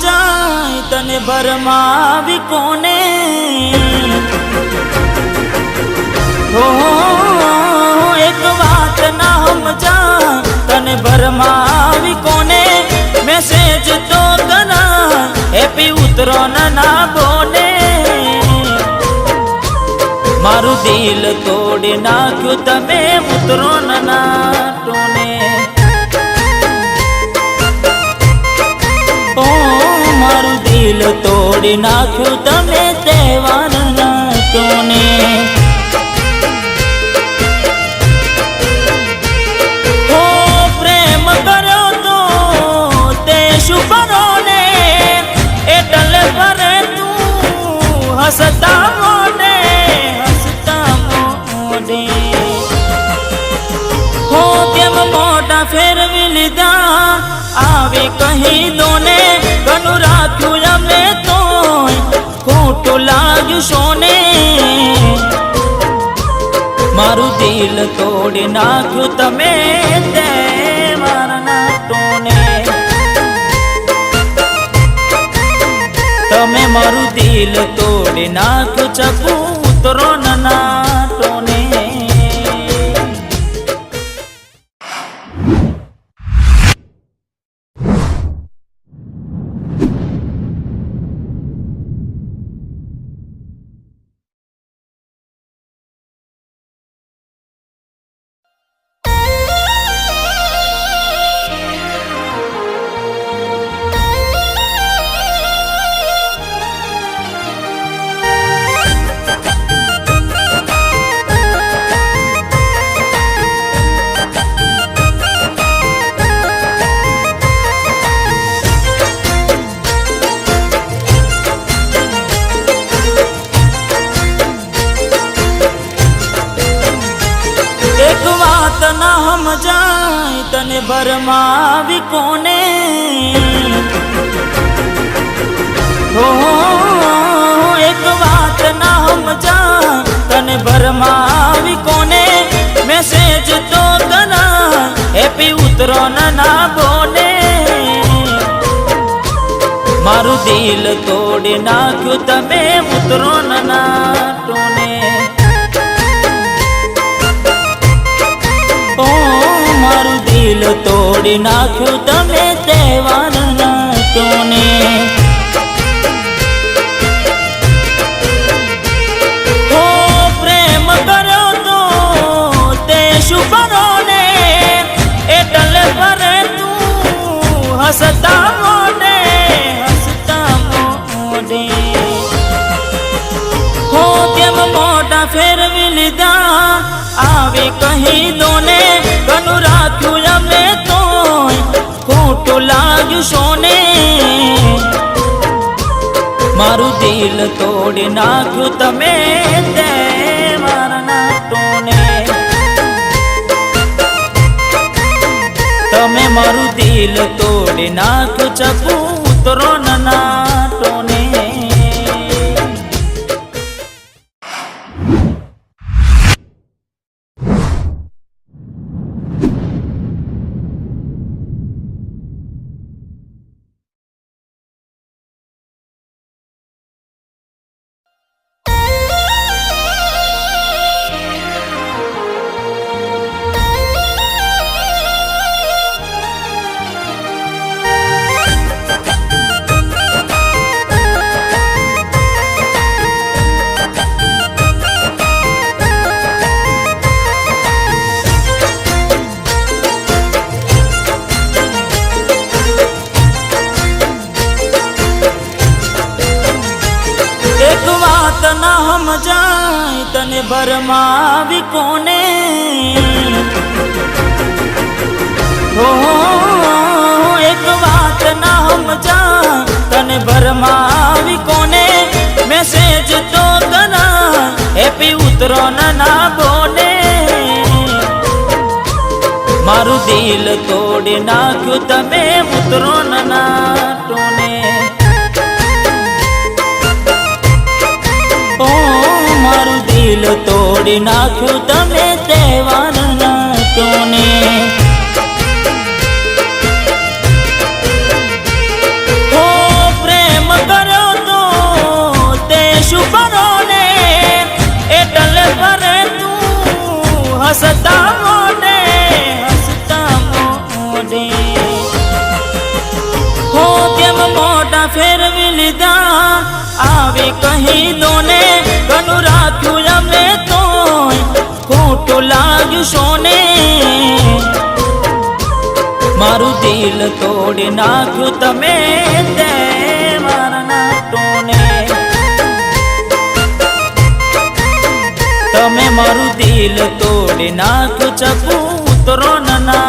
સમજાય તને ભરમાવી કોને હો એક વાત ના સમજાય તને ભરમાવી કોને મેસેજ તો કરા હેપી ઉતરોન ના બોને મારું દિલ તોડી નાખ્યું તમે ઉતરોન ના ટોને મારું દિલ તોડી નાખ્યું તમે તહેવારના ટોને હો પ્રેમ કર્યો તો તે શુભરો ને એટલે કરે તું હસતા મોઢે હો કેમ મોઢા ફેરવી લીધા આવે કહી દો ને ઘણું રાખ્યું અમે તો ખોટું લાગ્યું સોને મારું દિલ તોડી નાખ્યું તમે તહેવારના ટોને તમે મારું દિલ તોડી નાખ્યું ચકૂતરો ના ટોને સમજાય તને ભરમાવી કોને હો એક વાત ના સમજાય તને ભરમાવી કોને મેસેજ તો કરા હેપી ઉતરોન ના બોને મારું દિલ તોડી નાખ્યું તમે ઉતરોન ના ટોને મારું દિલ તોડી નાખ્યું તમે તહેવારના ટોને હો પ્રેમ કર્યો તો તે શુભરો ને એટલે કરે તું હસતા મોઢે હો કેમ મોઢા ફેરવી લીધા આવે કહી દો ને ઘણું રાખ્યું અમે તો ખોટું લાગ્યું સોને મારું દિલ તોડી નાખ્યું તમે તહેવારના ટોને તમે મારું દિલ તોડી નાખ્યું ચકૂતરો ના ટોને સમજાય તને ભરમાવી કોને હો એક વાત ના સમજાય તને ભરમાવી કોને મેસેજ તો કરા હેપી ઉતરોન ના બોને મારું દિલ તોડી નાખ્યું તમે ઉતરોન ના ટોને મારું દિલ તોડી નાખ્યું તમે તહેવારના ટોને હો લીધા આવી કહી દો ને ઘણું રાખ્યું અમે તોય ખોટું લાગ્યું સોને મારું દિલ તોડી નાખ્યું તમે તે મારા નાટોને તમે મારું દિલ તોડી નાખ્યું ચકૂતરો ના